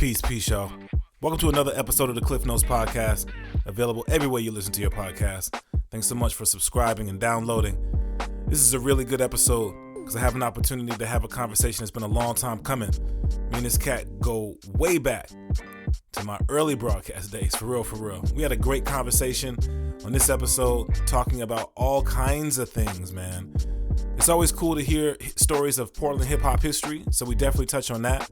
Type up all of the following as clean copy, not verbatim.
Peace, y'all. Welcome to another episode of the Klyph Notes podcast, available everywhere you listen to your podcast. Thanks so much for subscribing and downloading. This is a really good episode because I have an opportunity to have a conversation that's been a long time coming. Me and this cat go way back to my early broadcast days, for real. We had a great conversation on this episode talking about all kinds of things, man. It's always cool to hear stories of Portland hip-hop history, so we definitely touch on that.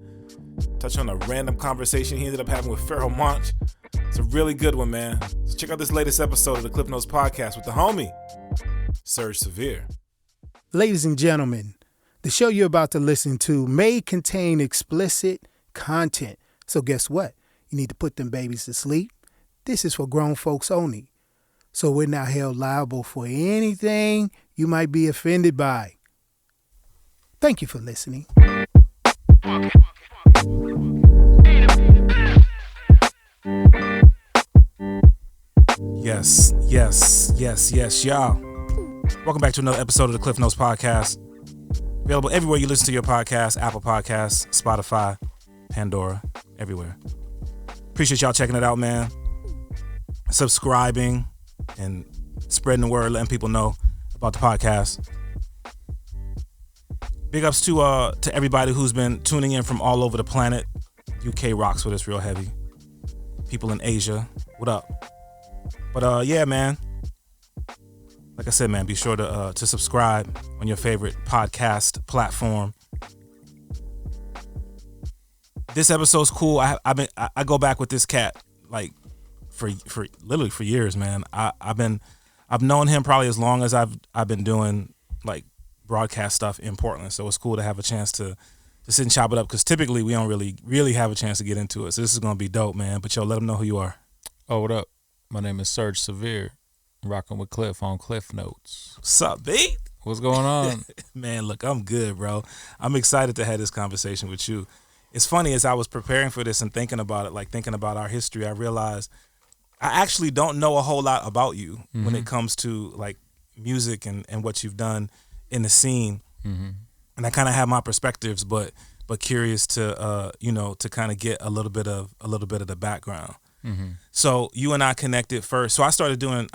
Touch on a random conversation he ended up having with Pharoah Monch. It's a really good one, man. So check out this latest episode of the Klyph Notes podcast with the homie, Serge Severe. Ladies and gentlemen, the show you're about to listen to may contain explicit content. So guess what? You need to put them babies to sleep. This is for grown folks only. So we're not held liable for anything you might be offended by. Thank you for listening. Yes, y'all. Welcome back to another episode of the Klyph Notes podcast. Available everywhere you listen to your podcast, Apple Podcasts, Spotify, Pandora, everywhere. Appreciate y'all checking it out, man. Subscribing and spreading the word, letting people know about the podcast. Big ups to everybody who's been tuning in from all over the planet. UK rocks with us real heavy. People in Asia, what up? But yeah, man. Like I said, man, be sure to subscribe on your favorite podcast platform. This episode's cool. I go back with this cat like for literally for years, man. I've known him probably as long as I've been doing like broadcast stuff in Portland. So it's cool to have a chance to sit and chop it up because typically we don't really have a chance to get into it. So this is gonna be dope, man. But yo, let them know who you are. Oh, what up? My name is Serge Severe. Rocking with Klyph on Klyph Notes. What's up, B? What's going on? Man, look, I'm good, bro. I'm excited to have this conversation with you. It's funny, as I was preparing for this and thinking about it, like thinking about our history, I realized I actually don't know a whole lot about you when it comes to like music and what you've done in the scene. Mm-hmm. And I kind of have my perspectives, but curious to to kind of get a little bit of the background. Mm-hmm. So you and I connected first. So I started doing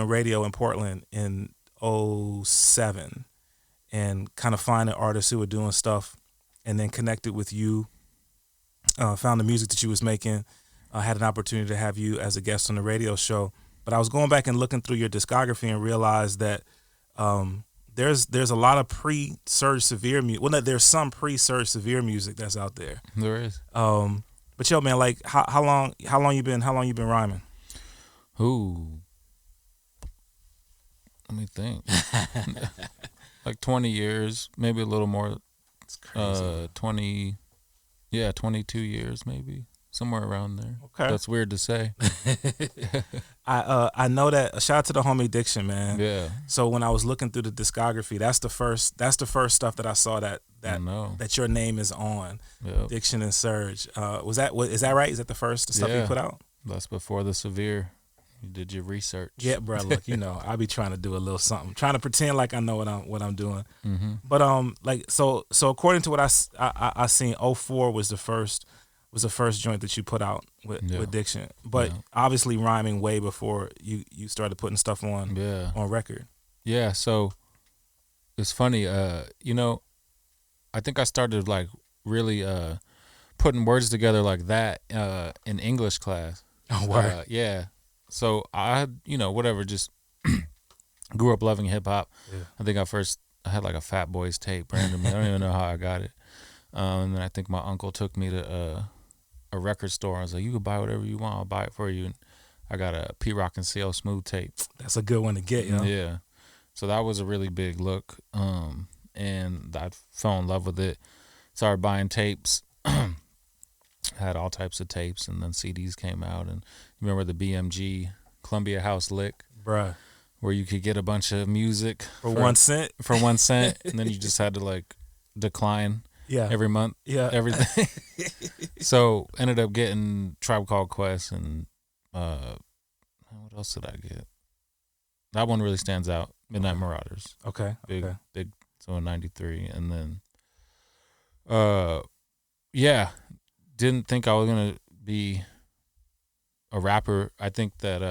radio in Portland in 2007 and kind of finding artists who were doing stuff and then connected with you, found the music that you was making, had an opportunity to have you as a guest on the radio show. But I was going back and looking through your discography and realized that there's a lot of pre-Serge Severe music. Well, no, there's some pre-Serge Severe music that's out there. There is. But yo, man, like how long you been rhyming? Ooh, let me think. Like 20 years, maybe a little more. It's crazy. 22 years, maybe somewhere around there. Okay, that's weird to say. I know that. Shout out to the homie Diction, man. Yeah. So when I was looking through the discography, that's the first stuff that I saw that your name is on. Yep. Diction and Serge. Is that right? Is that the first stuff you put out? That's before the Severe. You did your research. Yeah, bro. Look, I be trying to do a little something, trying to pretend like I know what I'm doing. Mm-hmm. But like so according to what I seen, 2004 was the first joint that you put out with Diction. But obviously rhyming way before you started putting stuff on record. Yeah. So it's funny. I think I started like really putting words together like that in English class. Oh, word. Yeah. So I had, just grew up loving hip hop. Yeah. I think I had like a Fat Boys tape randomly. I don't even know how I got it. And then I think my uncle took me to a record store. I was like, you can buy whatever you want. I'll buy it for you. And I got a P-Rock and CL Smooth tape. That's a good one to get, Yeah. So that was a really big look. And I fell in love with it. Started buying tapes. Had all types of tapes, and then CDs came out. And you remember the BMG Columbia House lick? Bruh. Where you could get a bunch of music for 1 cent? For 1 cent, and then you just had to like decline every month. Yeah. Everything. So ended up getting Tribe Called Quest, and what else did I get? That one really stands out. Midnight Marauders. Okay. Big. So in '93, and then didn't think I was gonna be a rapper. I think that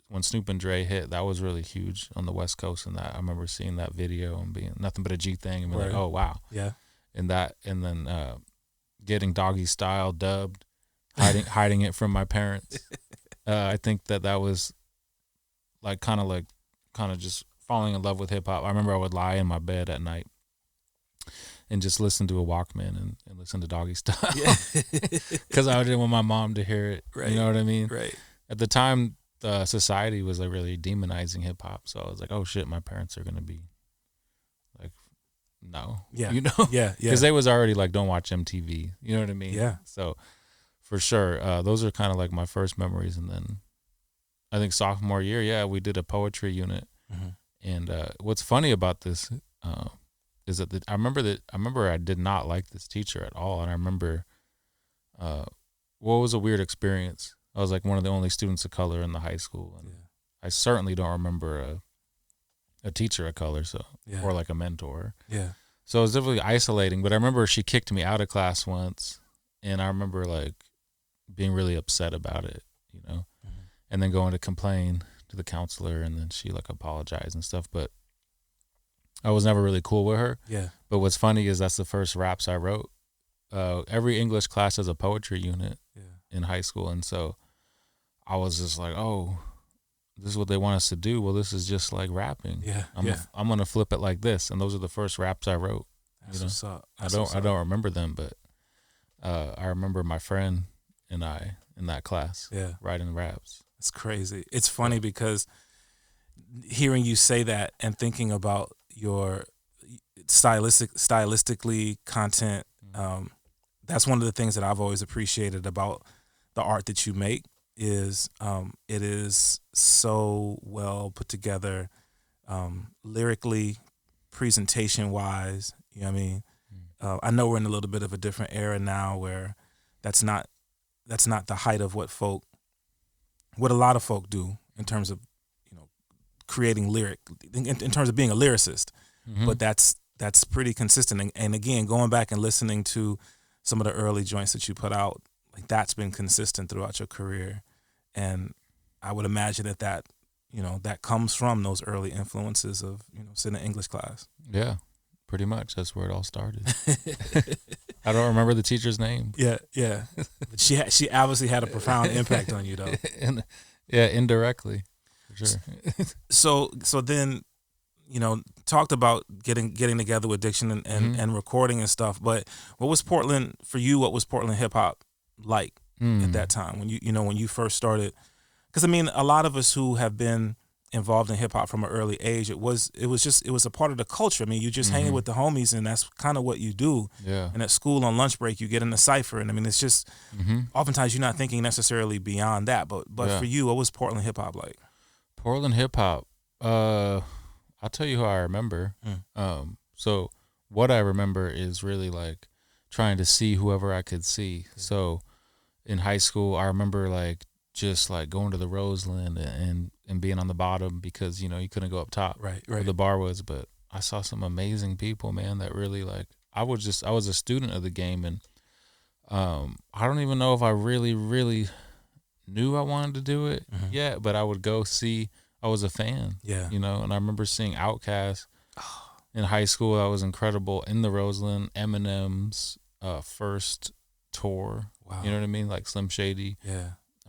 when Snoop and Dre hit, that was really huge on the West Coast, and that I remember seeing that video and being nothing but a G thing, and being like, oh wow, yeah, and then getting Doggy Style dubbed, hiding it from my parents. I think that was like kind of just falling in love with hip hop. I remember I would lie in my bed at night and just listen to a Walkman and listen to Doggy Style because I didn't want my mom to hear it. Right. You know what I mean? Right. At the time, society was like really demonizing hip hop, so I was like, oh shit, my parents are gonna be like, no, Yeah. you know, Yeah. because they was already like, don't watch MTV. You know what I mean? Yeah. So for sure, those are kind of like my first memories, and then I think sophomore year, yeah, we did a poetry unit. Mm-hmm. And what's funny about this is that I remember I did not like this teacher at all, and I remember what was a weird experience. I was like one of the only students of color in the high school, and I certainly don't remember a teacher of color, or like a mentor. Yeah. So it was definitely isolating. But I remember she kicked me out of class once, and I remember like being really upset about it, you know, and then going to complain to the counselor, and then she like apologized and stuff, but I was never really cool with her. Yeah. But what's funny is that's the first raps I wrote. Every English class has a poetry unit in high school, and so I was just like, oh, this is what they want us to do. Well, this is just like rapping. Yeah. I'm gonna flip it like this, and those are the first raps I wrote. That's you know? what's up. I don't remember them, but I remember my friend and I in that class writing raps. It's crazy. It's funny because hearing you say that and thinking about your stylistically content, that's one of the things that I've always appreciated about the art that you make is it is so well put together, lyrically, presentation wise. You know what I mean? I know we're in a little bit of a different era now where that's not the height of what a lot of folk do in terms of, you know, creating lyric, in terms of being a lyricist. But that's pretty consistent. And again, going back and listening to some of the early joints that you put out, like that's been consistent throughout your career. And I would imagine that you know, that comes from those early influences of, you know, sitting in English class. Yeah, pretty much. That's where it all started. I don't remember the teacher's name. Yeah. But she obviously had a profound impact on you, though. Indirectly, for sure. So then, you know, talked about getting together with Diction and recording and stuff. But what was Portland for you? What was Portland hip hop like at that time when when you first started? Because I mean, a lot of us who have been involved in hip hop from an early age, it was a part of the culture. I mean, you just hanging with the homies, and that's kind of what you do. Yeah. And at school on lunch break, you get in the cipher, and I mean, it's just oftentimes you're not thinking necessarily beyond that. But for you, what was Portland hip hop like? Portland hip hop. I'll tell you who I remember. So what I remember is really like trying to see whoever I could see. So in high school, I remember like just like going to the Roseland and being on the bottom because, you know, you couldn't go up top right where the bar was. But I saw some amazing people, man, that really like, I was a student of the game, and I don't even know if I really, really knew I wanted to do it yet, but I would go see. I was a fan, you know, and I remember seeing Outkast in high school. That was incredible. In the Roseland, Eminem's first tour, you know what I mean, like Slim Shady.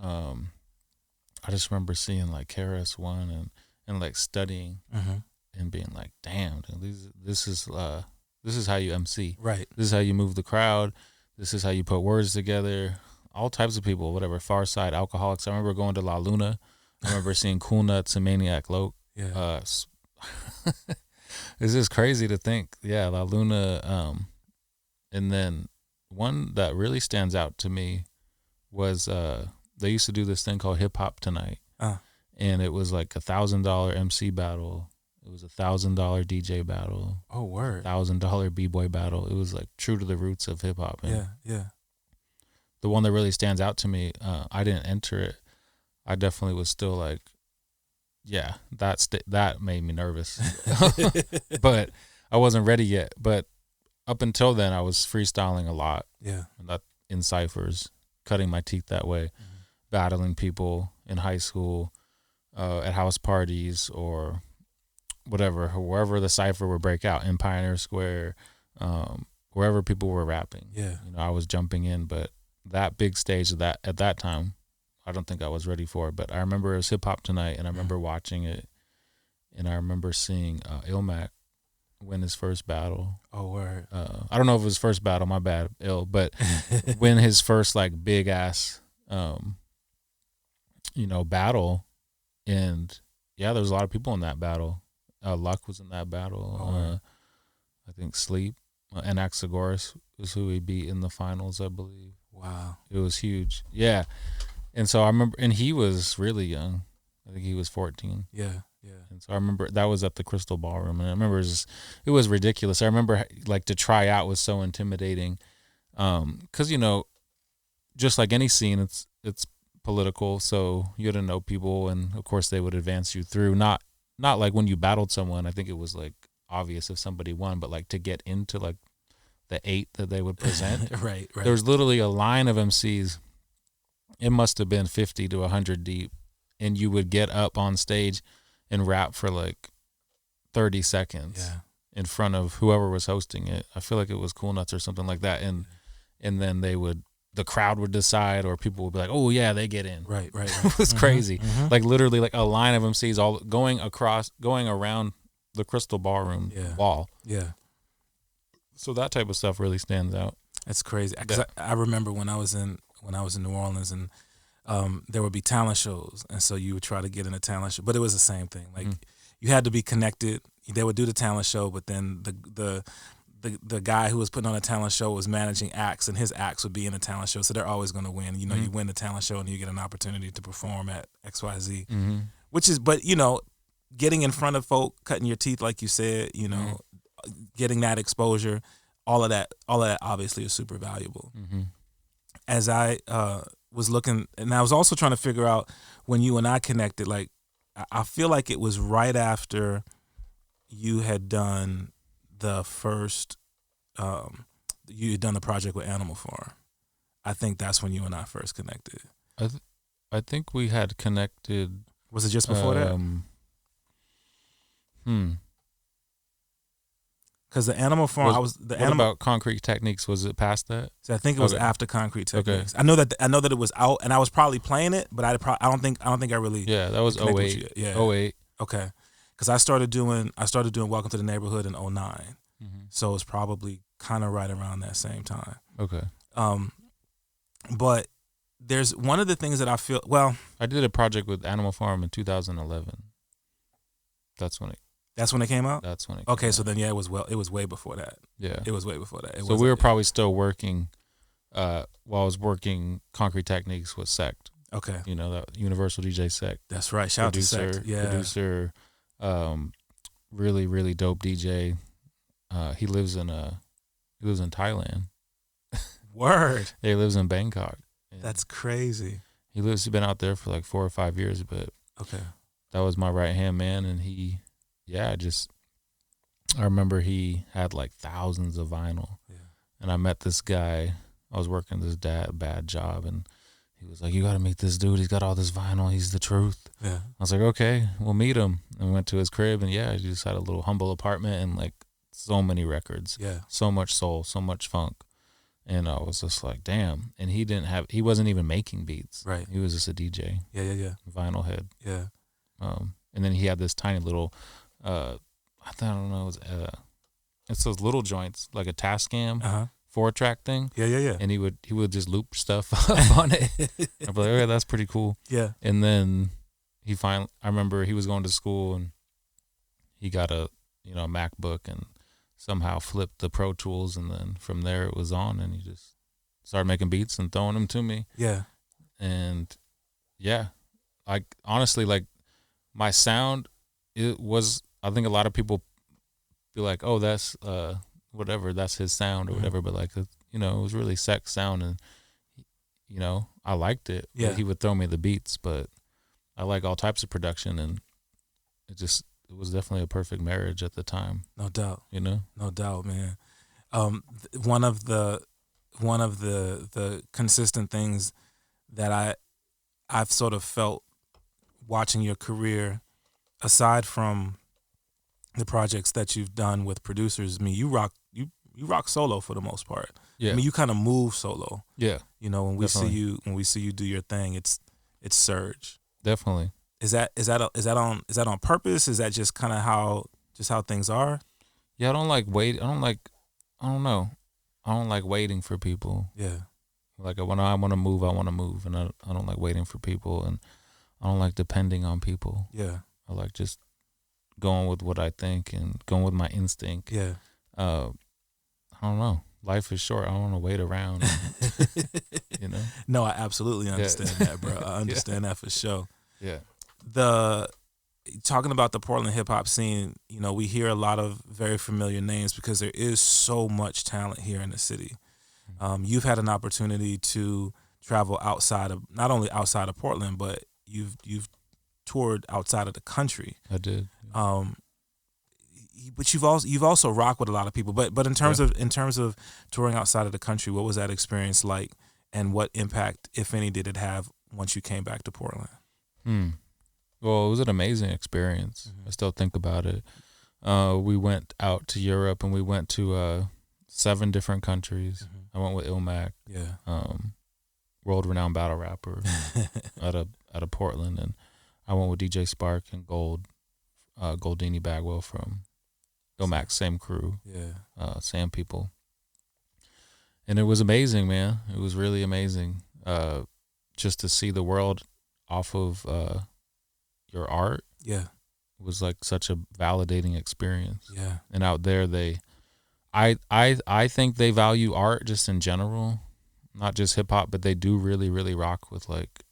I just remember seeing like KRS-One and like studying and being like, damn, this is how you MC, right? This is how you move the crowd. This is how you put words together. All types of people, whatever. Far Side, Alcoholics. I remember going to La Luna. I remember seeing Cool Nuts and Maniac Loke. It's just crazy to think. La Luna. And then one that really stands out to me was they used to do this thing called Hip Hop Tonight. And it was like $1,000 MC battle. It was $1,000 DJ battle. Oh, word. $1,000 B-boy battle. It was like true to the roots of hip hop. Yeah. The one that really stands out to me, I didn't enter it. I definitely was still like, that made me nervous, but I wasn't ready yet. But up until then, I was freestyling a lot. Yeah. Not in ciphers, cutting my teeth that way, battling people in high school, at house parties or whatever, wherever the cipher would break out in Pioneer Square, wherever people were rapping. Yeah. I was jumping in, but that big stage at that time, I don't think I was ready for it. But I remember it was Hip Hop Tonight, and I remember watching it, and I remember seeing Ilmac win his first battle. Oh, word. I don't know if it was his first battle, my bad, but win his first like big ass, battle, and yeah, there was a lot of people in that battle. Luck was in that battle. I think Sleep and Anaxagoras was who he beat in the finals, I believe. Wow. It was huge. Yeah. And so I remember, and he was really young. I think he was 14. Yeah, yeah. And so I remember that was at the Crystal Ballroom, and I remember it was ridiculous. I remember like to try out was so intimidating, because just like any scene, it's political, so you had to know people, and of course they would advance you through. Not like when you battled someone. I think it was like obvious if somebody won, but like to get into like the 8 that they would present. Right. There was literally a line of MCs. It must have been 50 to 100 deep, and you would get up on stage and rap for like 30 seconds in front of whoever was hosting it. I feel like it was Cool Nuts or something like that, and then the crowd would decide, or people would be like, "Oh yeah, they get in." Right. It was crazy. Like literally, like a line of MCs all going around the Crystal Ballroom wall. Yeah. So that type of stuff really stands out. That's crazy. 'Cause I remember when I was in New Orleans, and there would be talent shows, and so you would try to get in a talent show, but it was the same thing. Like you had to be connected. They would do the talent show, but then the guy who was putting on a talent show was managing acts, and his acts would be in a talent show, so they're always going to win. You win the talent show, and you get an opportunity to perform at XYZ, which is, but getting in front of folk, cutting your teeth, like you said, getting that exposure, all of that obviously is super valuable. As I was looking, and I was also trying to figure out when you and I connected, like I feel like it was right after you had done the first, you had done the project with Animal Farm. I think that's when you and I first connected. I think we had connected. Was it just before that? Because the Animal Farm, about Concrete Techniques? Was it past that? So I think it was after Concrete Techniques. Okay. I know that it was out, and I was probably playing it, but I don't think I really. Yeah, that was 08. Yeah. 08. Okay. Because I started doing Welcome to the Neighborhood in 09. So it's probably kind of right around that same time. Okay. But there's one of the things that I feel, I did a project with Animal Farm in 2011. That's when it came out? That's when it came out. So then it was way before that. Yeah. It was way before that. So we were probably still working while I was working Concrete Techniques with Sect. Okay. That Universal DJ Sect. That's right. Shout out to Sect. Yeah. Producer, really, really dope DJ. He lives in Thailand. Word. He lives in Bangkok. That's crazy. He's been out there for like 4 or 5 years, but that was my right hand man, and I remember he had like thousands of vinyl, and I met this guy. I was working this bad job, and he was like, "You got to meet this dude. He's got all this vinyl. He's the truth." Yeah. I was like, "Okay, we'll meet him." And we went to his crib, and he just had a little humble apartment, and like so many records, so much soul, so much funk, and I was just like, "Damn!" And he wasn't even making beats. Right. He was just a DJ. Yeah. Vinyl head. Yeah. And then he had this tiny little. I don't know. It's those little joints, like a Tascam 4-track thing. Yeah. And he would just loop stuff up on it. I'd be like, okay, that's pretty cool. Yeah. And then I remember he was going to school, and he got a MacBook, and somehow flipped the Pro Tools, and then from there it was on, and he just started making beats and throwing them to me. Yeah. And honestly, like my sound, it was. I think a lot of people be like, "Oh, that's whatever, that's his sound or whatever." But like, it was really Sex sound, and I liked it. Yeah, he would throw me the beats, but I like all types of production, and it was definitely a perfect marriage at the time. No doubt. No doubt, man. One of the consistent things that I've sort of felt watching your career, aside from the projects that you've done with producers, I mean, you rock solo for the most part. Yeah. I mean, you kind of move solo. Yeah. You know, when we Definitely. see you do your thing, it's Serge. Definitely. Is that on purpose? Is that just kind of how things are? Yeah, I don't like wait. I don't know. I don't like waiting for people. Yeah. Like when I want to move, I want to move, and I don't like waiting for people, and I don't like depending on people. Yeah. I like just going with what I think and going with my instinct. Yeah. I don't know. Life is short. I don't want to wait around. You know. No, I absolutely understand that, bro. I understand that for sure. Yeah. Talking about the Portland hip hop scene, you know, we hear a lot of very familiar names because there is so much talent here in the city. You've had an opportunity to travel not only outside of Portland, but you've toured outside of the country. I did. But you've also rocked with a lot of people. But in terms of touring outside of the country, what was that experience like, and what impact, if any, did it have once you came back to Portland? Well, it was an amazing experience. I still think about it. We went out to Europe, and we went to 7 different countries. I went with Ilmac, world-renowned battle rapper out of Portland, and I went with DJ Spark and Goldini Bagwell from Ilmac, same crew, Sam people. And it was amazing, man. It was really amazing, just to see the world off of your art. Yeah, it was like such a validating experience. Yeah, and out there I think they value art just in general, not just hip hop, but they do really, really rock with like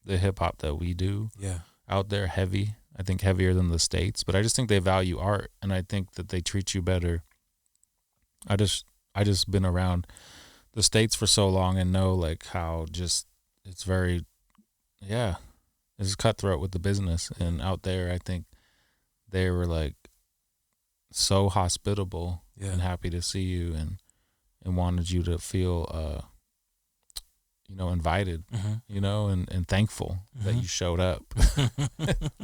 the hip hop that we do. Yeah, out there, heavy. I think heavier than the States, but I just think they value art, and I think that they treat you better. I just been around the States for so long and know like how just it's very, it's cutthroat with the business. And out there, I think they were like so hospitable and happy to see you and wanted you to feel, invited, and thankful that you showed up,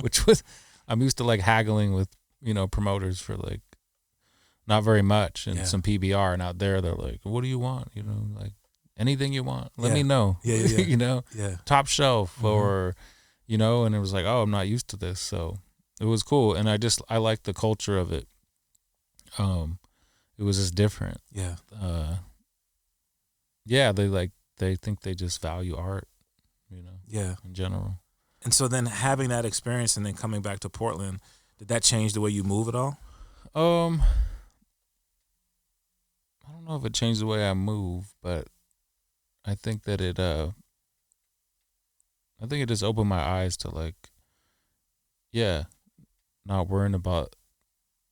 which was, I'm used to like haggling with, promoters for like not very much and some PBR, and out there they're like, what do you want? Like anything you want, let me know. Top shelf or, and it was like, oh, I'm not used to this. So it was cool. And I like the culture of it. It was just different. They think they just value art, in general. And so then having that experience and then coming back to Portland, did that change the way you move at all? I don't know if it changed the way I move, but I think that it just opened my eyes to like, not worrying about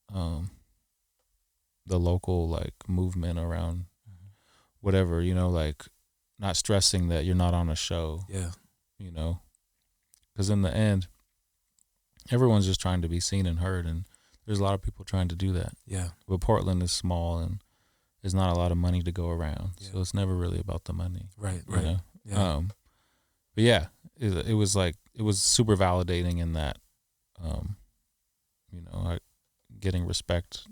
the local like movement around whatever, like not stressing that you're not on a show. Because in the end, everyone's just trying to be seen and heard, and there's a lot of people trying to do that. But Portland is small, and there's not a lot of money to go around, so it's never really about the money. Right. But it was like, it was super validating in that, getting respect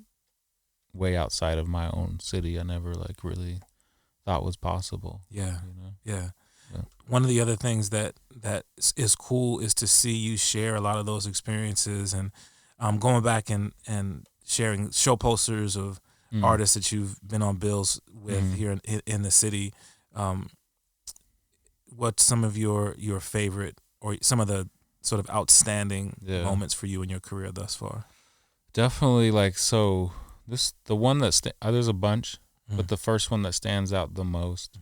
way outside of my own city. I never like really thought was possible. One of the other things that is cool is to see you share a lot of those experiences, and going back and sharing show posters of artists that you've been on bills with here in the city. What's some of your favorite or some of the sort of outstanding moments for you in your career thus far? Definitely, like, so the one that there's a bunch, but the first one that stands out the most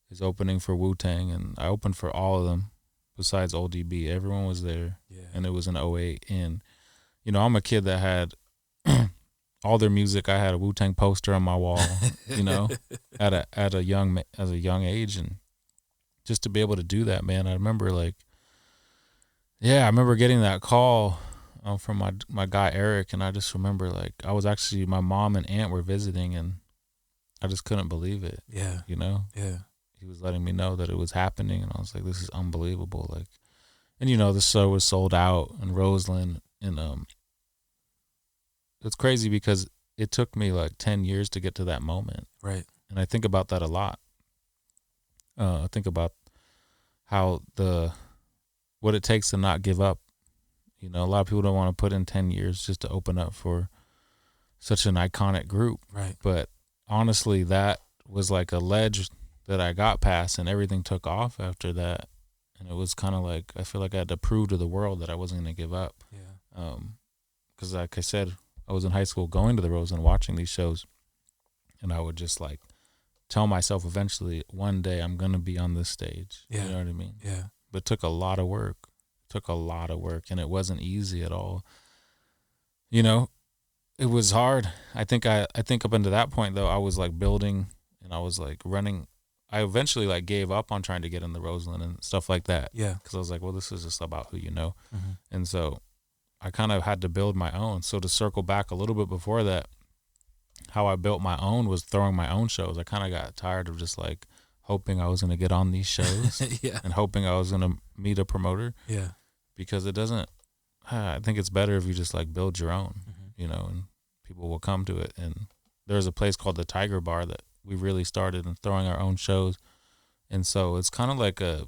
is opening for Wu-Tang, and I opened for all of them besides Old DB. Everyone was there, and it was in 08. And I'm a kid that had all their music. I had a Wu-Tang poster on my wall, at a young age, and just to be able to do that, man. I remember I remember getting that call from my guy Eric, and I just remember like I was actually, my mom and aunt were visiting, and I just couldn't believe it. Yeah. You know? Yeah. He was letting me know that it was happening, and I was like, this is unbelievable. Like, and you know, the show was sold out in Roseland, and it's crazy because it took me like 10 years to get to that moment. Right. And I think about that a lot. I think about how what it takes to not give up. You know, a lot of people don't want to put in 10 years just to open up for such an iconic group. Right. But honestly, that was like a ledge that I got past, and everything took off after that. And it was kind of like, I feel like I had to prove to the world that I wasn't going to give up. Yeah. Because like I said, I was in high school going to the Rose and watching these shows, and I would just like tell myself eventually one day I'm going to be on this stage. Yeah. You know what I mean? Yeah. But it took a lot of work. And it wasn't easy at all. You know, it was hard. I think up until that point though, I was like building and I was like running. I eventually like gave up on trying to get in the Roseland and stuff like that. Yeah. Because I was like, well, this is just about who you know. Mm-hmm. And so I kind of had to build my own. So to circle back a little bit before that, how I built my own was throwing my own shows. I kind of got tired of just like hoping I was going to get on these shows Yeah. and hoping I was going to meet a promoter. Yeah. Because it doesn't, I think it's better if you just like build your own, you know, and people will come to it. And there's a place called the Tiger Bar that we really started in throwing our own shows. And so it's kind of like I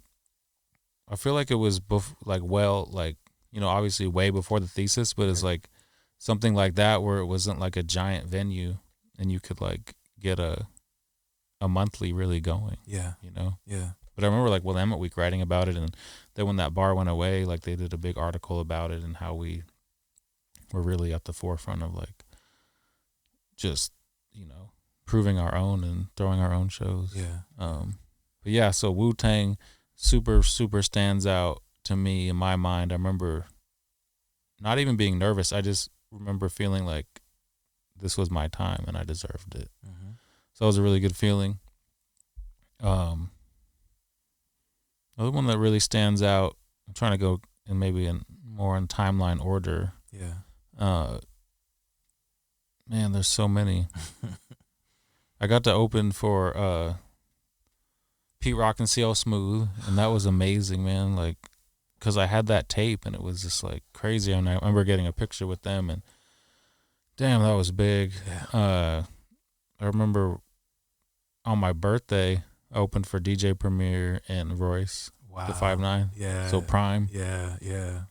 feel like it was you know, obviously way before the thesis, but it's like something like that where it wasn't like a giant venue and you could like get a monthly really going. Yeah. You know? Yeah. But I remember like Willamette Week writing about it, and then when that bar went away, like they did a big article about it and how we were really at the forefront of like just, you know, proving our own and throwing our own shows. Yeah. But yeah, so Wu-Tang super, super stands out to me in my mind. I remember not even being nervous. I just remember feeling like this was my time and I deserved it. Mm-hmm. So it was a really good feeling. Another one that really stands out, I'm trying to go in maybe more in timeline order. Yeah. Man, there's so many. I got to open for Pete Rock and CL Smooth, and that was amazing, man. Like, because I had that tape, and it was just like crazy. And I remember getting a picture with them, and damn, that was big. Yeah. I remember on my birthday, I opened for DJ Premier and Royce, Wow. the 5'9". Yeah. So Prime. Yeah. Yeah.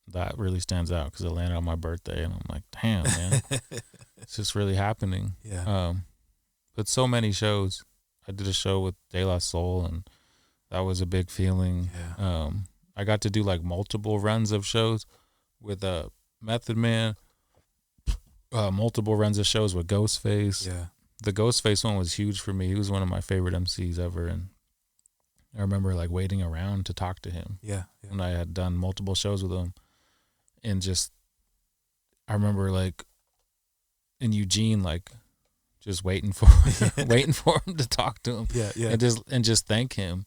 That really stands out because it landed on my birthday, and I'm like, damn, man, it's just really happening. Yeah. But so many shows. I did a show with De La Soul, and that was a big feeling. Yeah. I got to do like multiple runs of shows with Method Man, multiple runs of shows with Ghostface. Yeah. The Ghostface one was huge for me. He was one of my favorite MCs ever, and I remember like waiting around to talk to him. Yeah. Yeah. And I had done multiple shows with him, and just I remember like in Eugene, like just waiting for him to talk to him. Yeah. Yeah. And just thank him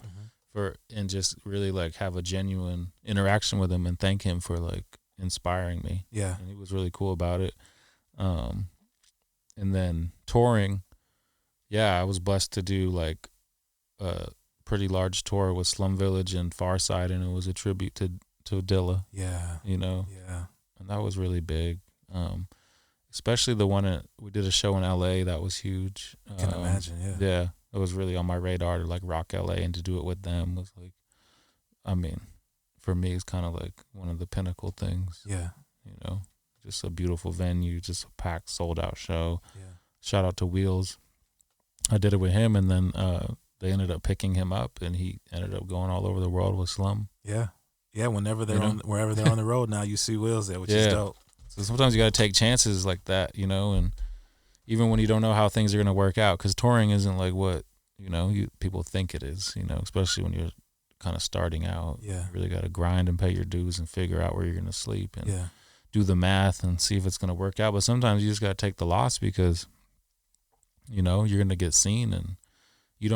and just really like have a genuine interaction with him and thank him for like inspiring me. Yeah. And he was really cool about it. And then touring, yeah, I was blessed to do like a pretty large tour with Slum Village and Farside, and it was a tribute to Dilla. Yeah. You know? Yeah. And that was really big. Especially the one we did a show in LA that was huge. I can imagine, yeah. Yeah. It was really on my radar to like rock LA, and to do it with them was like, I mean, for me, it's kind of like one of the pinnacle things. Yeah. You know, just a beautiful venue, just a packed, sold out show. Yeah. Shout out to Wheels. I did it with him, and then they ended up picking him up, and he ended up going all over the world with Slum. Yeah. Yeah. Wherever they're on the road now, you see Wheels there, which is dope. So sometimes you got to take chances like that, you know, and even when you don't know how things are going to work out, because touring isn't like what, you know, people think it is, you know, especially when you're kind of starting out. Yeah. You really got to grind and pay your dues and figure out where you're going to sleep and Yeah. do the math and see if it's going to work out. But sometimes you just got to take the loss because, you know, you're going to get seen, and you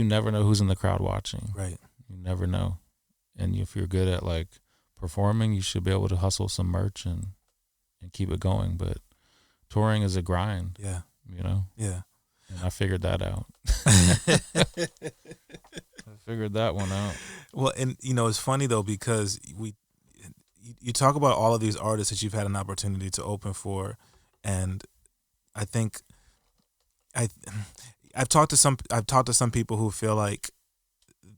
never know who's in the crowd watching. Right. You never know. And if you're good at like performing, you should be able to hustle some merch and keep it going. But touring is a grind. Yeah. You know? Yeah. And I figured that out. I figured that one out. Well, and it's funny though, because you talk about all of these artists that you've had an opportunity to open for, and I think I've talked to some people who feel like,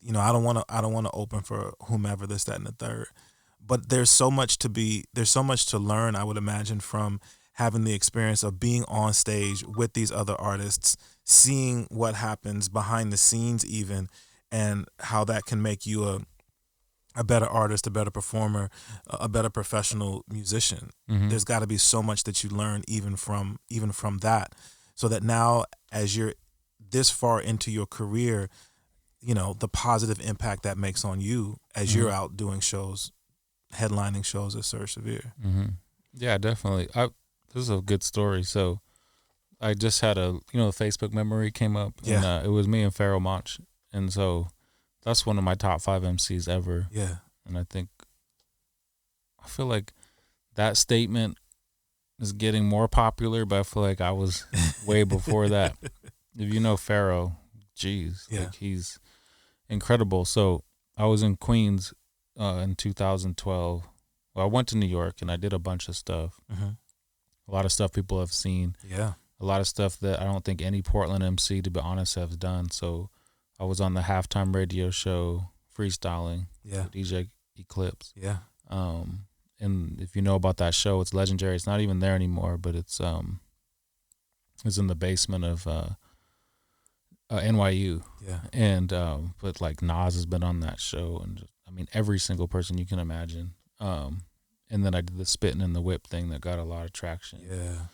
I don't want to open for whomever, this, that, and the third. But there's so much to learn, I would imagine, from having the experience of being on stage with these other artists, seeing what happens behind the scenes even, and how that can make you a better artist, a better performer, a better professional musician. Mm-hmm. There's got to be so much that you learn even from that, so that now, as you're this far into your career, the positive impact that makes on you as Mm-hmm. you're out doing shows, headlining shows at Serge Severe. Mm-hmm. Yeah, definitely. This is a good story. So I just had a Facebook memory came up, Yeah. and it was me and Pharoah Monch, and so that's one of my top 5 MCs ever. Yeah. And I feel like that statement is getting more popular, but I feel like I was way before that. If you know Pharoah, geez, Yeah. like he's incredible. So I was in Queens in 2012. Well, I went to New York and I did a bunch of stuff. Mm-hmm. A lot of stuff people have seen. Yeah. A lot of stuff that I don't think any Portland MC, to be honest, has done. So I was on the halftime radio show freestyling. Yeah. With DJ Eclipse. Yeah. And if you know about that show, it's legendary. It's not even there anymore, but it's in the basement of NYU. Yeah. And but like Nas has been on that show, and every single person you can imagine. And then I did the spitting in the whip thing that got a lot of traction. Yeah.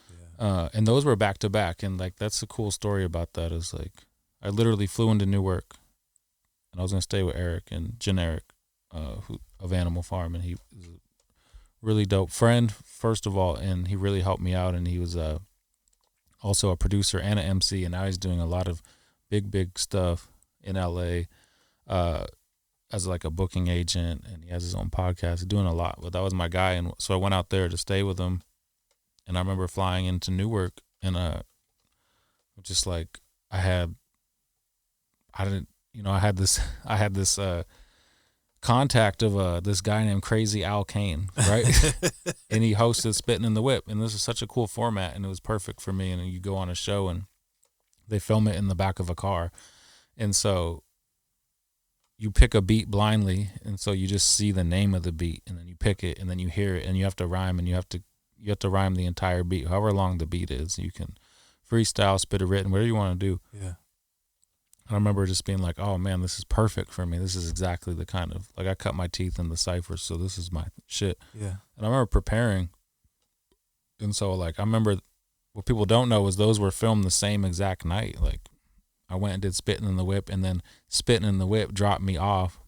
And those were back to back, and like that's the cool story about that is like I literally flew into Newark, and I was gonna stay with Eric and Generic, of Animal Farm, and he was a really dope friend first of all, and he really helped me out, and he was also a producer and an MC, and now he's doing a lot of big stuff in LA as like a booking agent, and he has his own podcast. He's doing a lot, but that was my guy, and so I went out there to stay with him. And I remember flying into Newark, and just like I had this contact of this guy named Crazy Al Kane, right? And he hosted Spitting in the Whip, and this is such a cool format, and it was perfect for me. And you go on a show, and they film it in the back of a car, and so you pick a beat blindly, and so you just see the name of the beat, and then you pick it, and then you hear it, and you have to rhyme, and you have to rhyme the entire beat, however long the beat is. You can freestyle, spit a written, whatever you want to do. Yeah. I remember just being like, oh man, this is perfect for me. This is exactly the kind of, like I cut my teeth in the ciphers, so this is my shit. Yeah. And I remember preparing. And so like, I remember what people don't know is those were filmed the same exact night. Like I went and did Spitting in the Whip, and then Spitting in the Whip dropped me off.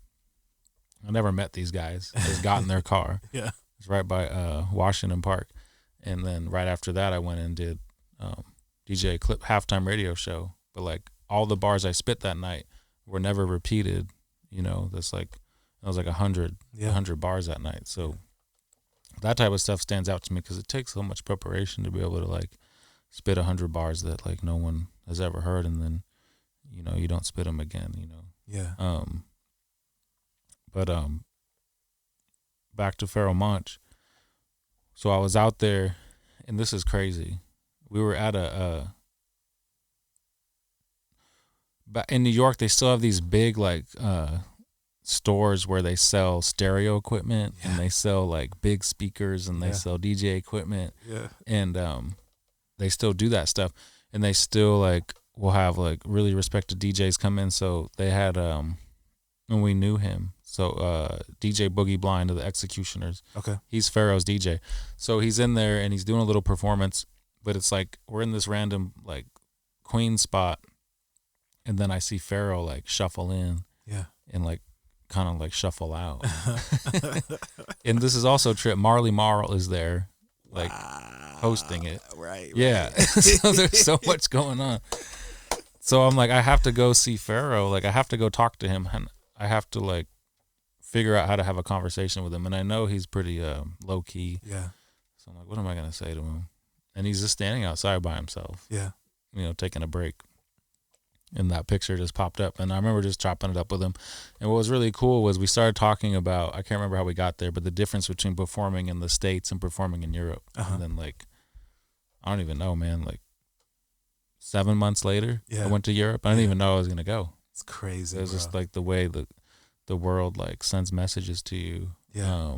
I never met these guys. I just got in their car. Yeah. It's right by Washington Park. And then right after that, I went and did DJ Klyph halftime radio show. But like all the bars I spit that night were never repeated. That's like, it was like 100 bars that night. So that type of stuff stands out to me because it takes so much preparation to be able to like spit 100 bars that like no one has ever heard, and then you don't spit them again. Yeah. But back to Pharoah Monch. So I was out there, and this is crazy. We were at in New York, they still have these big like stores where they sell stereo equipment, and they sell like big speakers, and they sell DJ equipment. Yeah. And they still do that stuff, and they still like will have like really respected DJs come in. So they had when we knew him, so DJ Boogie Blind of the Executioners. Okay. He's Pharoah's DJ. So he's in there and he's doing a little performance, but it's like we're in this random like Queen spot, and then I see Pharoah like shuffle in. Yeah. And like kind of like shuffle out. And this is also trip. Marley Marl is there like hosting it. Right. Yeah. So there's so much going on. So I'm like, I have to go see Pharoah. Like I have to go talk to him, and I have to like figure out how to have a conversation with him. And I know he's pretty low key. Yeah. So I'm like, what am I going to say to him? And he's just standing outside by himself. Yeah. Taking a break. and that picture just popped up. And I remember just chopping it up with him. And what was really cool was we started talking about, I can't remember how we got there, but the difference between performing in the States and performing in Europe. And then like, I don't even know, man, like 7 months later, I went to Europe. I didn't even know I was going to go. It's crazy. It was just like the way that the world like sends messages to you. Yeah.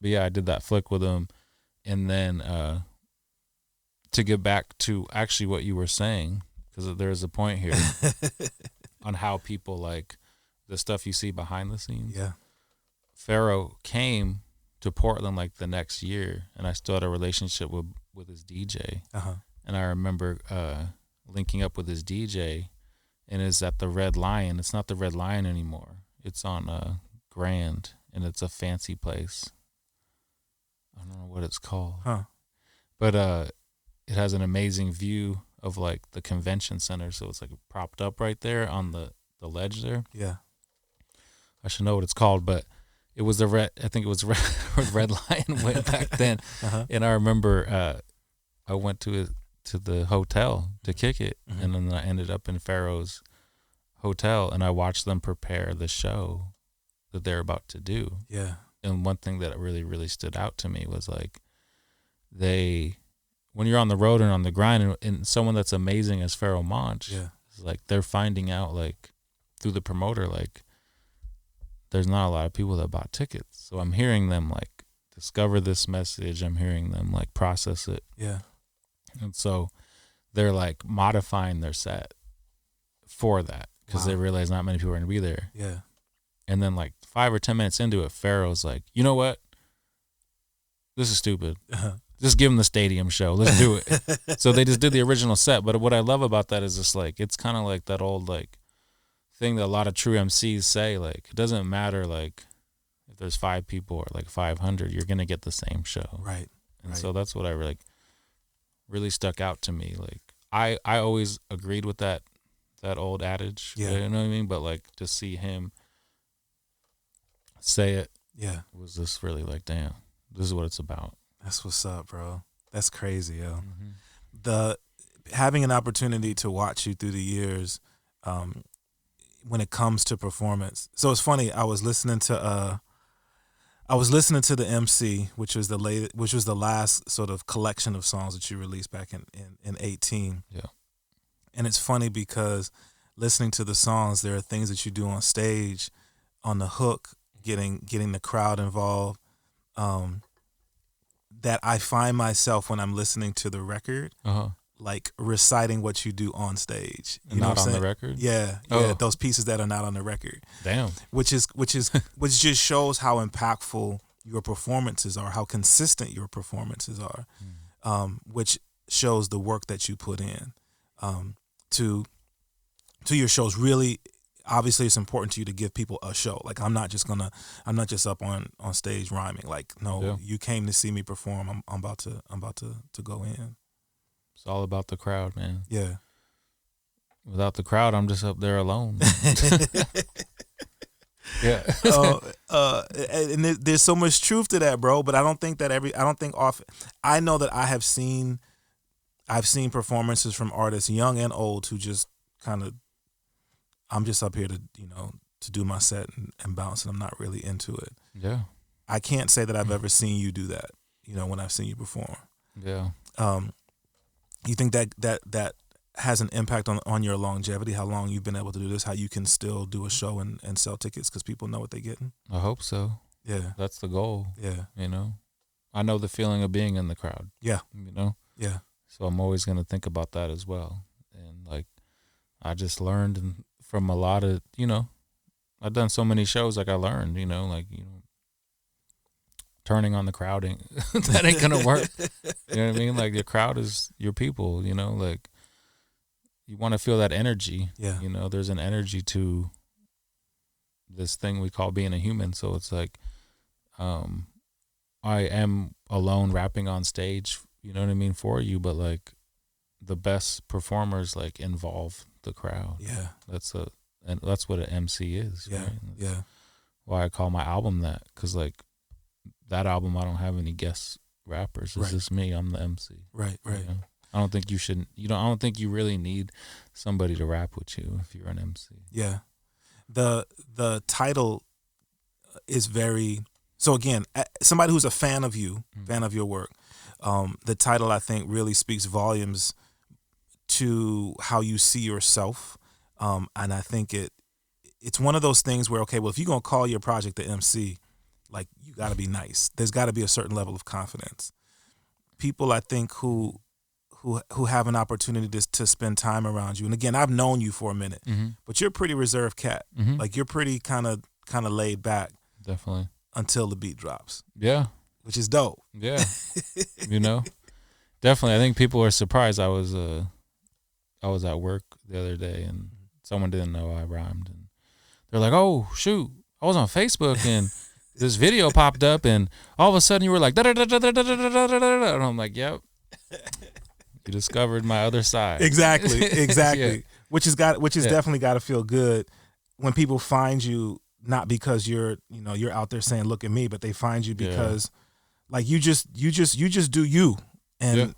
But yeah, I did that flick with him. And then to get back to actually what you were saying, because there's a point here on how people like the stuff you see behind the scenes. Yeah. Pharaoh came to Portland like the next year, and I still had a relationship with his DJ. And I remember linking up with his DJ, and it's at the Red Lion. It's not the Red Lion anymore. It's on Grand, and it's a fancy place. I don't know what it's called. But it has an amazing view of like the convention center, so it's like propped up right there on the ledge there. Yeah. I should know what it's called, but it was I think it was Red Lion way back then. And I remember I went to the hotel to kick it, and then I ended up in Pharaoh's hotel, and I watched them prepare the show that they're about to do. Yeah. And one thing that really, really stood out to me was like when you're on the road and on the grind, and someone that's amazing as Pharaoh Monch, is like they're finding out like through the promoter, like there's not a lot of people that bought tickets. So I'm hearing them like discover this message. I'm hearing them like process it. Yeah. And so they're like modifying their set for that because they realize not many people are going to be there. Yeah. And then like 5 or 10 minutes into it, Pharaoh's like, you know what? This is stupid. Just give them the stadium show. Let's do it. So they just did the original set. But what I love about that is just like, it's kind of like that old like thing that a lot of true MCs say, like, it doesn't matter like if there's 5 people or like 500, you're going to get the same show. Right. And so that's what I really stuck out to me. Like I always agreed with that old adage. Yeah. You know what I mean? But like to see him say it was just really like, damn, this is what it's about. That's what's up, bro. That's crazy, yo. The having an opportunity to watch you through the years, when it comes to performance. So it's funny. I was listening to the MC, which was the last sort of collection of songs that you released back in 18. Yeah. And it's funny because listening to the songs, there are things that you do on stage, on the hook, getting the crowd involved. That I find myself when I'm listening to the record, like reciting what you do on stage. You know not what I'm on saying? the record? Yeah, yeah, those pieces that are not on the record. Damn. Which just shows how impactful your performances are, how consistent your performances are, which shows the work that you put in to your shows. Really, obviously, it's important to you to give people a show. Like I'm not just up on stage rhyming. Like no, you came to see me perform. I'm about to go in. It's all about the crowd, man. Yeah. Without the crowd, I'm just up there alone. Yeah. And there's so much truth to that, bro. But I don't think often. I know that I've seen performances from artists, young and old, who just kind of, I'm just up here to do my set and bounce, and I'm not really into it. Yeah. I can't say that I've ever seen you do that. When I've seen you perform. Yeah. You think that has an impact on your longevity, how long you've been able to do this, how you can still do a show and sell tickets because people know what they're getting? I hope so. Yeah. That's the goal. Yeah. I know the feeling of being in the crowd. Yeah. Yeah. So I'm always going to think about that as well. And like, I just learned from a lot of, I've done so many shows, like I learned, turning on the crowd that ain't going to work. You know what I mean? Like your crowd is your people, like you want to feel that energy. Yeah. There's an energy to this thing we call being a human. So it's like, I am alone rapping on stage, you know what I mean, for you, but like the best performers like involve the crowd. Yeah. And that's what an MC is. Yeah. Right? Yeah. Why I call my album that, because like that album, I don't have any guest rappers. It's just me. I'm the MC. Right. I don't think you should. I don't think you really need somebody to rap with you if you're an MC. Yeah. The title is very, so again, somebody who's a fan of you, fan of your work, the title I think really speaks volumes to how you see yourself. And I think it's one of those things where, okay, well, if you're going to call your project the MC, like, you got to be nice. There's got to be a certain level of confidence. People, I think, who have an opportunity to spend time around you. And again, I've known you for a minute, but you're a pretty reserved cat. Like, you're pretty kind of laid back. Definitely. Until the beat drops. Yeah. Which is dope. Yeah. Definitely. I think people are surprised. I was at work the other day and someone didn't know I rhymed, and they're like, "Oh shoot, I was on Facebook and this video popped up, and all of a sudden you were like da da da da da da da da da da," and I'm like, "Yep, you discovered my other side." Exactly. Yeah. Which has definitely got to feel good when people find you, not because you're out there saying look at me, but they find you because like you just do you, and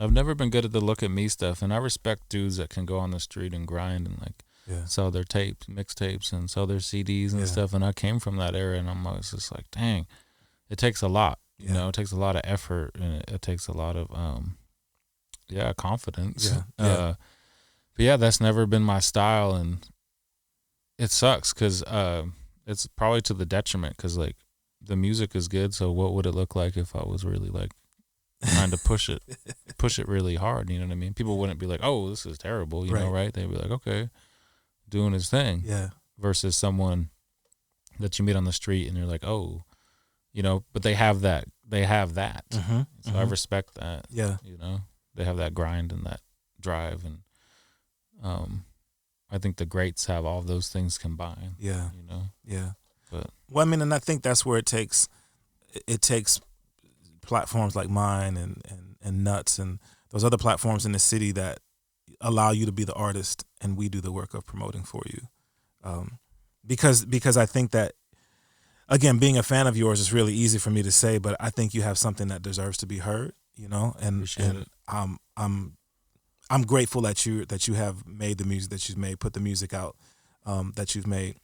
I've never been good at the look at me stuff, and I respect dudes that can go on the street and grind and like sell their tapes, mixtapes, and sell their CDs and stuff. And I came from that era, and I'm always just like, dang, it takes a lot. You know, it takes a lot of effort, and it takes a lot of confidence. But yeah, that's never been my style, and it sucks because it's probably to the detriment, because like the music is good. So what would it look like if I was really like trying to push it really hard? You know what I mean? People wouldn't be like, "Oh, this is terrible," you know, right? They'd be like, "Okay, doing his thing." Yeah. Versus someone that you meet on the street and you're like, "Oh," but they have that. So I respect that. Yeah. They have that grind and that drive, and I think the greats have all of those things combined. Yeah. Yeah. But well, I mean, and I think that's where it takes platforms like mine and Nuts and those other platforms in the city that allow you to be the artist, and we do the work of promoting for you. Because I think that, again, being a fan of yours is really easy for me to say, but I think you have something that deserves to be heard, and I'm grateful that you have made the music that you've made, put the music out that you've made.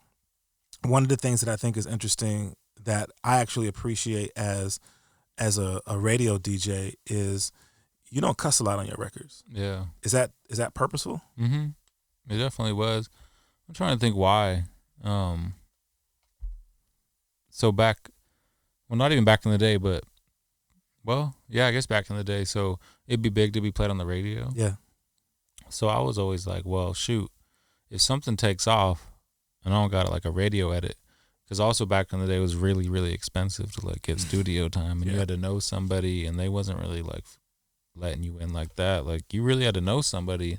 One of the things that I think is interesting that I actually appreciate as a radio DJ is you don't cuss a lot on your records. Yeah. Is that purposeful? Mm-hmm. It definitely was. I'm trying to think why. So not even back in the day, but I guess back in the day. So it'd be big to be played on the radio. Yeah. So I was always like, well, shoot, if something takes off and I don't got like a radio edit, because also back in the day it was really, really expensive to like get studio time, and you had to know somebody, and they wasn't really like letting you in like that. Like you really had to know somebody,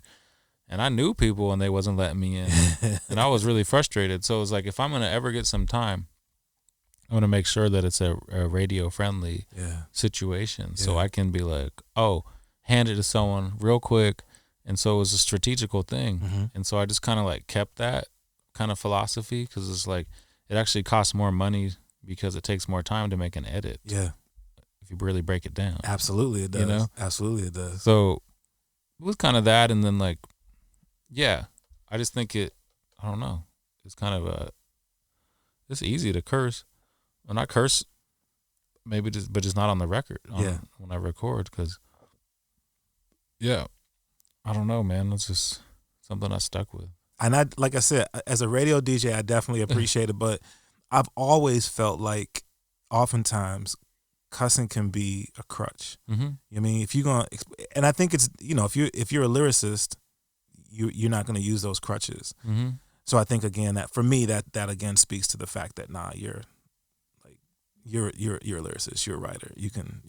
and I knew people and they wasn't letting me in, and I was really frustrated. So it was like, if I'm gonna ever get some time, I'm gonna make sure that it's a radio friendly situation, so I can be like, oh, hand it to someone real quick. And so it was a strategical thing. And so I just kind of like kept that kind of philosophy, because it's like it actually costs more money because it takes more time to make an edit. Yeah. If you really break it down. Absolutely it does. Absolutely it does. So it was kind of that, and then like, I just think I don't know. It's kind of it's easy to curse. When I curse, maybe but just not on the record. When I record, because I don't know, man. It's just something I stuck with. And like I said, as a radio DJ, I definitely appreciate it, but I've always felt like oftentimes cussing can be a crutch. I mean, if you're going to, and I think it's, if you're a lyricist, you're not going to use those crutches. So I think, again, that for me, that again speaks to the fact that, you're a lyricist, you're a writer. You can,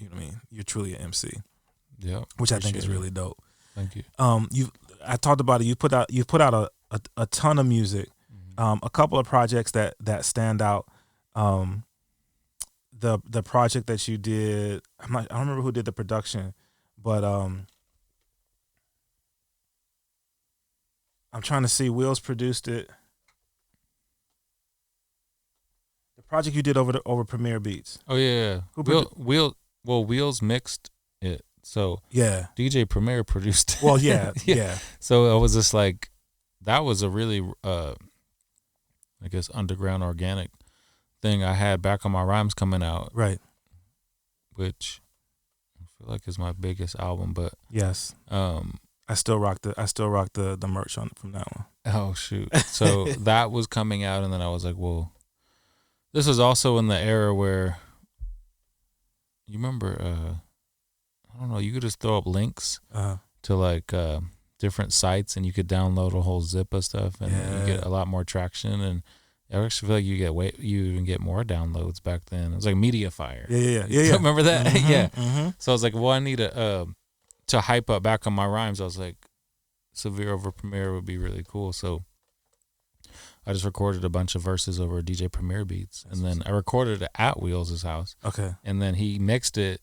you're truly an MC. Yeah. Which I think is really dope. Thank you. I talked about it. You put out a ton of music. A couple of projects that stand out. The project that you did, I don't remember who did the production, but I'm trying to see. Wheels produced it. The project you did over Premier Beats. Oh yeah. Wheels mixed it. So Yeah. DJ Premier produced it. Well, yeah. Yeah. So I was just like, that was a really, I guess, underground organic thing I had Back on My Rhymes coming out. Right. Which I feel like is my biggest album, but yes. I still rock the merch on from that one. Oh shoot. So that was coming out, and then I was like, well, this was also in the era where you remember I don't know, you could just throw up links to like different sites, and you could download a whole zip of stuff, and you get a lot more traction. And I actually feel like you even get more downloads back then. It was like Mediafire. Yeah. Remember that? Mm-hmm, yeah. Mm-hmm. So I was like, well, I need to hype up Back on My Rhymes. I was like, Severe over Premier would be really cool. So I just recorded a bunch of verses over DJ Premier beats, and then I recorded it at Wheels' house. Okay. And then he mixed it,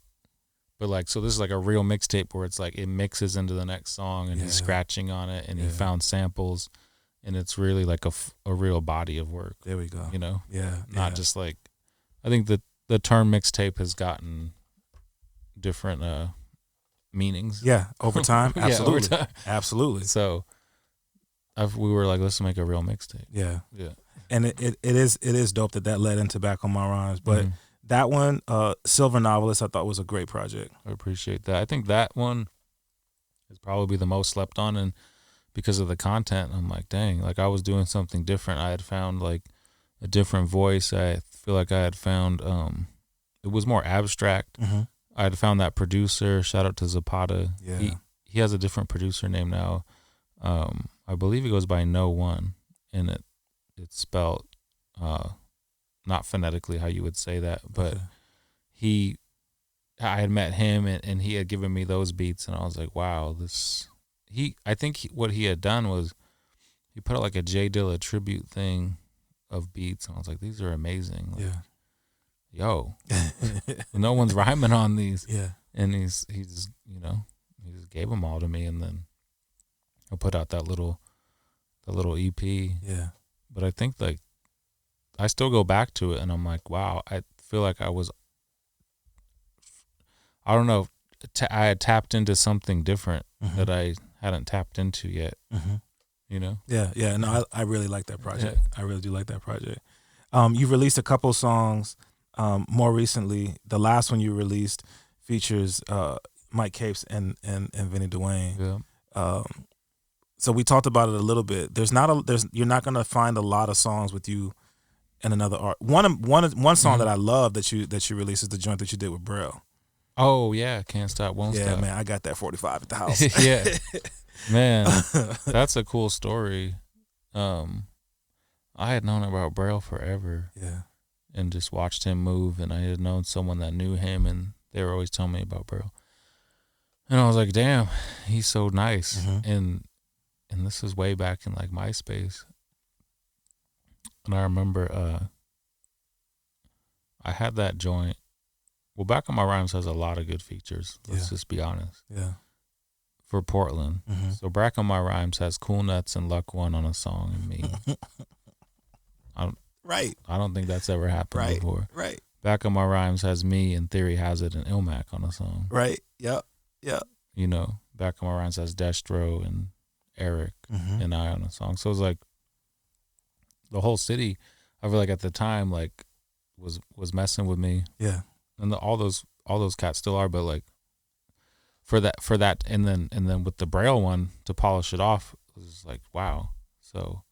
but like, so this is like a real mixtape where it's like it mixes into the next song, and he's scratching on it, and he found samples, and it's really like a real body of work. There we go. You know? Yeah. Not just like, I think that the term mixtape has gotten different meanings. Yeah, over time. Absolutely. Over time. Absolutely. So we were like, let's make a real mixtape. Yeah. Yeah. And it is dope that led into Back on My Rhymes. But that one, Silver Novelist, I thought was a great project. I appreciate that. I think that one is probably the most slept on, and because of the content, I'm like, dang, like I was doing something different. I had found like a different voice. I feel like I had found it was more abstract. Mm-hmm. I had found that producer. Shout out to Zapata. Yeah. He has a different producer name now. I believe he goes by No One, and it's spelled not phonetically how you would say that, but I had met him, and he had given me those beats, and I was like, wow, I think what he had done was he put out like a Jay Dilla tribute thing of beats, and I was like, these are amazing. Like, yo, no one's rhyming on these. Yeah. And he just gave them all to me, and then I put out that little EP. Yeah. But I think like I still go back to it, and I'm like, wow, I feel like I don't know, I had tapped into something different that I hadn't tapped into yet. Mm-hmm. You know? Yeah. No, I really like that project. Yeah. I really do like that project. You've released a couple songs more recently. The last one you released features Mike Capes and Vinny Dwayne. Yeah. So we talked about it a little bit. You're not gonna find a lot of songs with you and another art. One song that I love that you released is the joint that you did with Braille. Oh yeah, Can't Stop, Won't Stop. Yeah, man, I got that 45 at the house. Yeah, man, that's a cool story. I had known about Braille forever. Yeah, and just watched him move, and I had known someone that knew him, and they were always telling me about Braille. And I was like, damn, he's so nice. And this is way back in like MySpace. And I remember I had that joint. Well, Back on My Rhymes has a lot of good features. Let's just be honest. Yeah. For Portland. So Back on My Rhymes has Cool Nuts and Luck One on a song, and me. Right. I don't think that's ever happened before. Right. Back on My Rhymes has me and Theory Hazard and Ilmac on a song. Right. Yep. You know, Back on My Rhymes has Destro and Eric and I on a song. So it's like the whole city, I feel like at the time, like was messing with me. Yeah. And all those cats still are, but like for that and then with the Braille one to polish it off, it was like, wow. So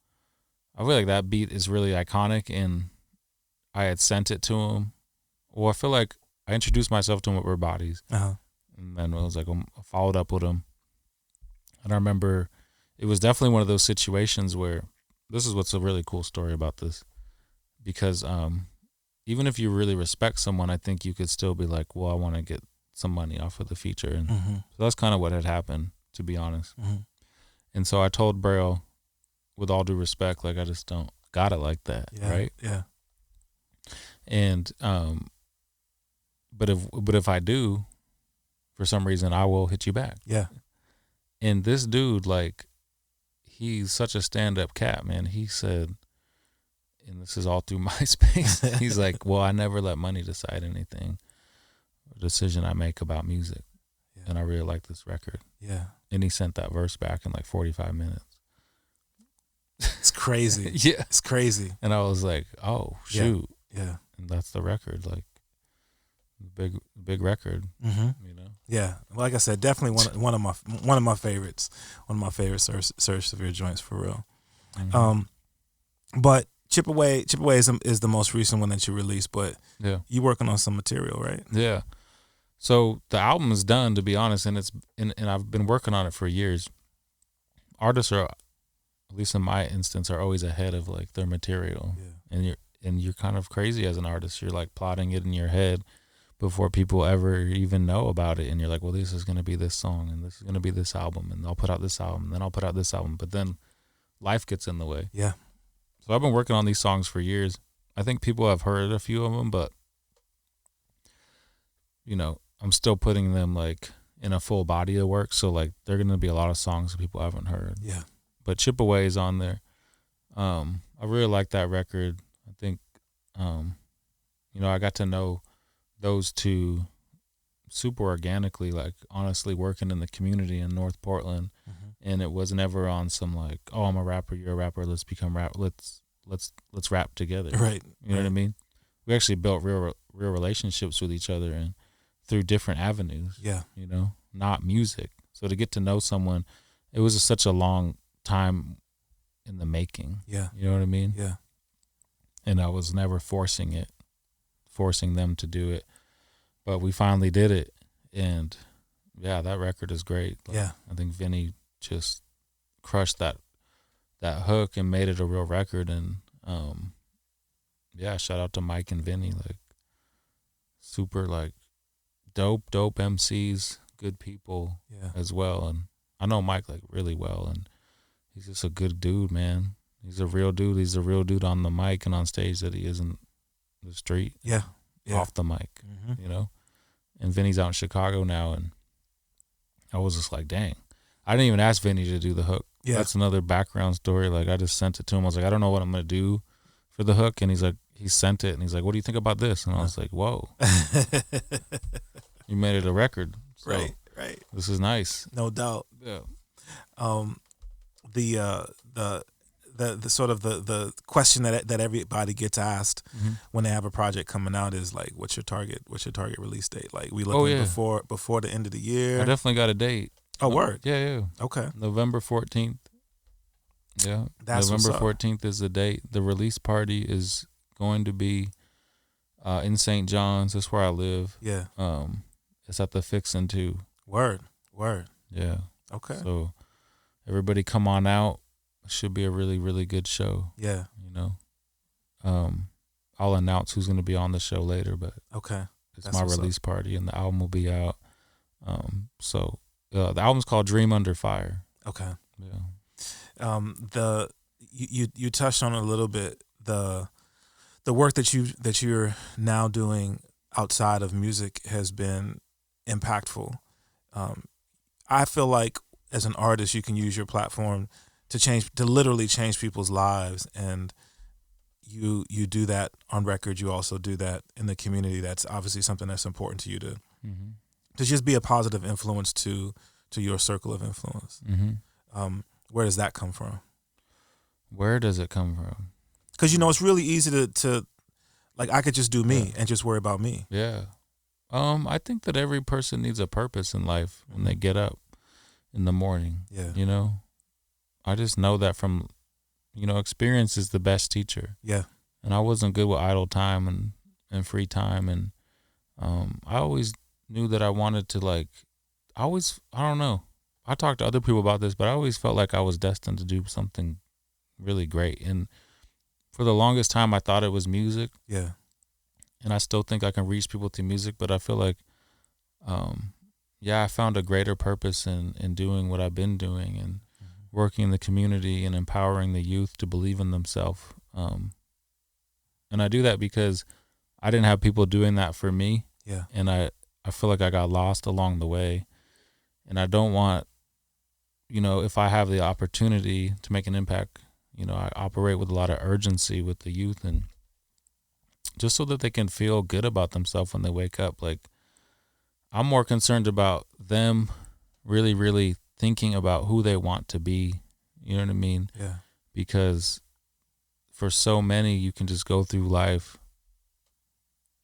I feel like that beat is really iconic, and I had sent it to him. Well, I feel like I introduced myself to him with We're Bodies. And then I was like, I followed up with him. And I remember it was definitely one of those situations where this is what's a really cool story about this. Because even if you really respect someone, I think you could still be like, well, I want to get some money off of the feature. And so that's kind of what had happened, to be honest. And so I told Braille, with all due respect, like I just don't got it like that, right? Yeah. And but if I do, for some reason, I will hit you back. Yeah. And this dude, like, he's such a stand-up cat, man. He said, and this is all through MySpace, he's like, well, I never let money decide anything, a decision I make about music. Yeah. and I really like this record. Yeah. And he sent that verse back in like 45 minutes. It's crazy. Yeah. It's crazy. And I was like, oh, shoot. Yeah. And that's the record, like, big record, Mm-hmm. you know? Yeah. Like I said, definitely one of my favorites. One of my favorite Serge Severe joints for real. Mm-hmm. But Chip Away is the most recent one that you released, but Yeah. you working on some material, right? Yeah. So the album is done, to be honest, and I've been working on it for years. Artists are, at least in my instance, are always ahead of like their material. Yeah. And you're kind of crazy as an artist. You're like plotting it in your head before people ever even know about it, and you're like, well, this is going to be this song, and this is going to be this album, and I'll put out this album, and then I'll put out this album, but then life gets in the way. Yeah. So I've been working on these songs for years. I think people have heard a few of them, but you know, I'm still putting them like in a full body of work. So like there are going to be a lot of songs that people haven't heard. Yeah. But Chip Away is on there. I really like that record. I think, you know, I got to know those two super organically, like honestly working in the community in North Portland. Mm-hmm. And it was never on some like, oh, I'm a rapper, you're a rapper, let's become let's rap together. Right. You know what I mean? We actually built real relationships with each other and through different avenues. Yeah. You know, not music. So to get to know someone, it was such a long time in the making. Yeah. You know what I mean? Yeah. And I was never forcing them to do it. But we finally did it. And yeah, that record is great. Like, yeah. I think Vinny just crushed that hook and made it a real record. And yeah, shout out to Mike and Vinny, like super like dope MCs, good people as well. And I know Mike like really well, and he's just a good dude, man. He's a real dude. He's a real dude on the mic and on stage that he is in the street. Yeah. Off the mic, you know? And Vinny's out in Chicago now, and I was just like, dang. I didn't even ask Vinny to do the hook. Yeah. That's another background story. Like, I just sent it to him. I was like, I don't know what I'm going to do for the hook. And he's like, he sent it, and he's like, what do you think about this? And I was like, whoa. You made it a record. So right. This is nice. No doubt. Yeah. The sort of the question that everybody gets asked when they have a project coming out is like, what's your target release date? Like, we looking before the end of the year? I definitely got a date. Oh, word. Yeah. Okay. November 14th. Yeah. That's November 14th is the date. The release party is going to be in St. John's. That's where I live. Yeah. It's at the Fixin' 2. Word. Yeah. Okay. So everybody come on out. It should be a really, really good show. Yeah. You know. I'll announce who's going to be on the show later, but okay. It's my release party, and the album will be out. So the album's called Dream Under Fire. Okay. Yeah. You touched on a little bit the work that you're now doing outside of music has been impactful. I feel like as an artist, you can use your platform to literally change people's lives, and you do that on record. You also do that in the community. That's obviously something that's important to you to just be a positive influence to your circle of influence. Where does that come from? Where does it come from? Because it's really easy to like, I could just do me and just worry about me. Yeah. I think that every person needs a purpose in life when they get up in the morning. Yeah. You know, I just know that from, experience is the best teacher. Yeah. And I wasn't good with idle time and free time. And I always knew that I wanted to I don't know. I talked to other people about this, but I always felt like I was destined to do something really great. And for the longest time, I thought it was music. Yeah. And I still think I can reach people through music, but I feel like, I found a greater purpose in doing what I've been doing and working in the community and empowering the youth to believe in themselves. And I do that because I didn't have people doing that for me. Yeah. And I feel like I got lost along the way. And I don't want, if I have the opportunity to make an impact, I operate with a lot of urgency with the youth, and just so that they can feel good about themselves when they wake up. Like, I'm more concerned about them really, really thinking about who they want to be. You know what I mean? Yeah. Because for so many, you can just go through life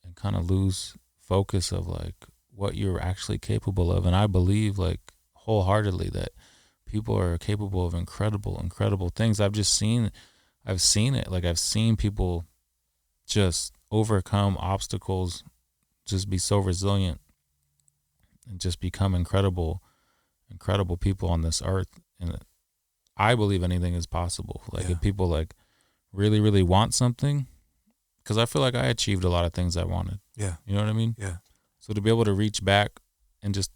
and kind of lose focus of like what you're actually capable of. And I believe like wholeheartedly that people are capable of incredible things. I've seen it. Like I've seen people just overcome obstacles, just be so resilient and just become incredible people on this earth. And I believe anything is possible. Like if people like really, really want something, because I feel like I achieved a lot of things I wanted. Yeah. You know what I mean? Yeah. So to be able to reach back and just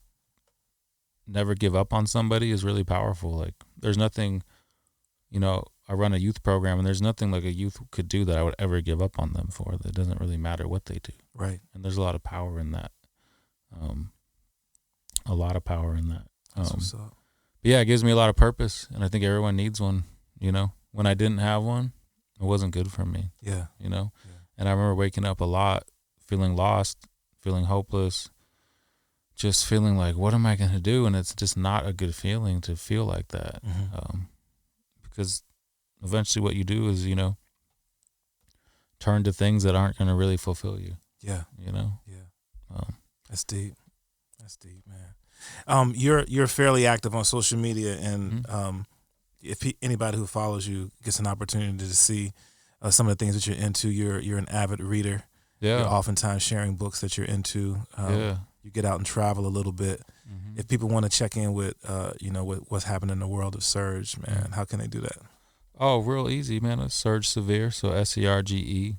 never give up on somebody is really powerful. Like there's nothing, you know, I run a youth program and there's nothing like a youth could do that I would ever give up on them for. That doesn't really matter what they do. Right. And there's a lot of power in that. A lot of power in that. That's what's up. But yeah, it gives me a lot of purpose, and I think everyone needs one. You know, when I didn't have one, it wasn't good for me. Yeah. You know, yeah. And I remember waking up a lot, feeling lost, feeling hopeless, just feeling like, what am I going to do? And it's just not a good feeling to feel like that. Mm-hmm. Because eventually what you do is, you know, turn to things that aren't going to really fulfill you. Yeah. You know? Yeah. That's deep. That's deep, man. You're fairly active on social media, and if anybody who follows you gets an opportunity to see some of the things that you're into, you're an avid reader. Yeah. You're oftentimes sharing books that you're into. You get out and travel a little bit. Mm-hmm. If people want to check in with, with what's happening in the world of Serge, man, how can they do that? Oh, real easy, man. It's Serge Severe, so SERGE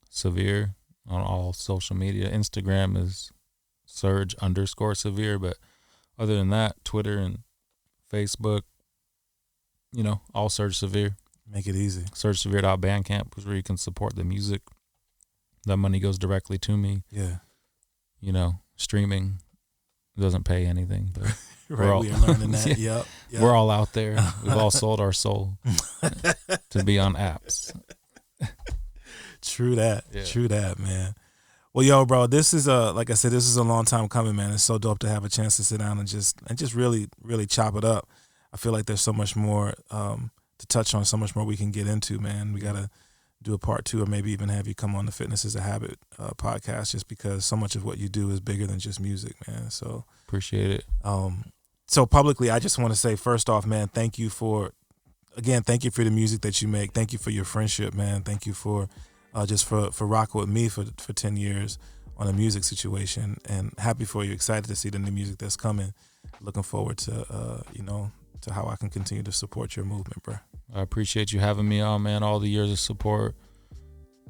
Severe on all social media. Instagram is Serge_Severe, but other than that, Twitter and Facebook, you know, all Serge Severe. Make it easy. SergeSevere.bandcamp is where you can support the music. That money goes directly to me. Yeah. You know, streaming doesn't pay anything, but right, we are learning that. Yep. We're all out there. We've all sold our soul to be on apps. True that. Yeah. True that, man. Well, yo, bro, this is like I said, this is a long time coming, man. It's so dope to have a chance to sit down and just really, really chop it up. I feel like there's so much more to touch on, so much more we can get into, man. We gotta do a part 2, or maybe even have you come on the Fitness is a Habit podcast, just because so much of what you do is bigger than just music, man. So appreciate it. So publicly, I just want to say, first off, man, thank you for the music that you make. Thank you for your friendship, man. Thank you for just for rocking with me for 10 years on a music situation, and happy for you. Excited to see the new music that's coming. Looking forward to to how I can continue to support your movement, bro. I appreciate you having me on, man. All the years of support.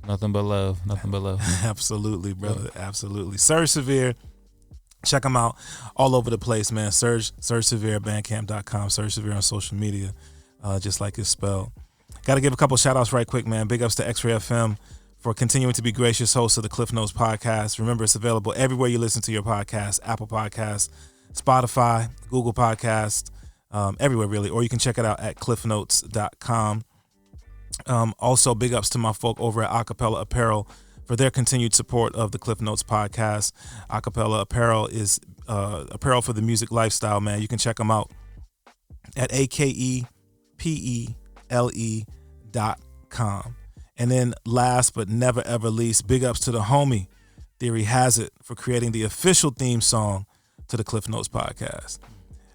Nothing but love. Nothing but love. Absolutely, brother. Yeah. Absolutely. Serge Severe. Check him out all over the place, man. Serge Severe, bandcamp.com. Serge Severe on social media, just like it's spelled. Got to give a couple shout outs right quick, man. Big ups to X-Ray FM for continuing to be gracious hosts of the Klyph Notes podcast. Remember, it's available everywhere you listen to your podcast: Apple Podcasts, Spotify, Google Podcasts, everywhere really. Or you can check it out at klyphnotes.com. Also, big ups to my folk over at Acapella Apparel for their continued support of the Klyph Notes podcast. Acapella Apparel is apparel for the music lifestyle, man. You can check them out at akepele.com. And then last but never ever least, big ups to the homie Theory Has It for creating the official theme song to the Klyph Notes podcast.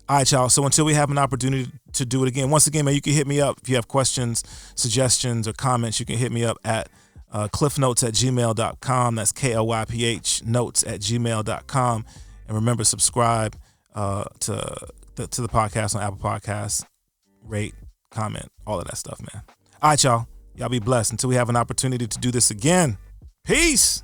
All right, y'all. So until we have an opportunity to do it again, once again, man, you can hit me up if you have questions, suggestions, or comments. You can hit me up at klyphnotes@gmail.com. That's KLYPH notes@gmail.com. And remember, subscribe to the podcast on Apple Podcasts, rate, comment, all of that stuff, man. All right, y'all. Y'all be blessed until we have an opportunity to do this again. Peace.